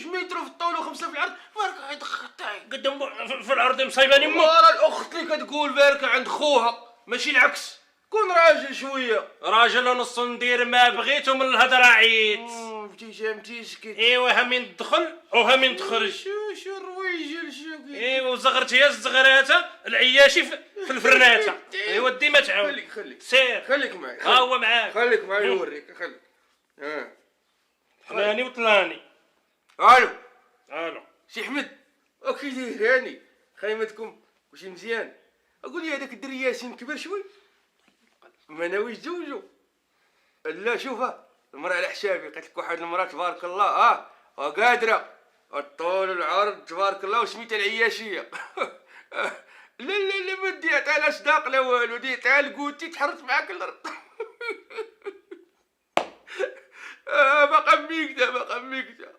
متر في الطول و5 في العرض، فارك يدخلتاي قدام في العرض مصايباني مو. ورا الاخت اللي كتقول باركه عند خوها، ماشي العكس. كون راجل شويه. راجل ونص ندير ما بغيت ومن الهضره عييت. ابتسامتي سكت. ايوا همين ندخل وهمين تخرج. شو الرويجل شو كي. ايوا وزغرت هي الزغراته العياشي في الفرناته. ايوا ديما تعاود. خليك سير خليك معايا. ها هو معاك. خليك معايا نوريك. خليك. فلاني وطلاني. الو الو سي احمد، اوكي داير هاني خيمتكم واش مزيان؟ اقول لي هذاك الدري ياسين كبر شوي ما ناوي يتزوجو. لا شوفها المرأة على حسابي، قالت لك واحد المرأة تبارك الله وقادرة الطول العرض تبارك الله وسميتها العياشية. لا ما ديتها لا صداق لا والو، ديتها لقوتي تحرت معاك الارض. بقى ميكده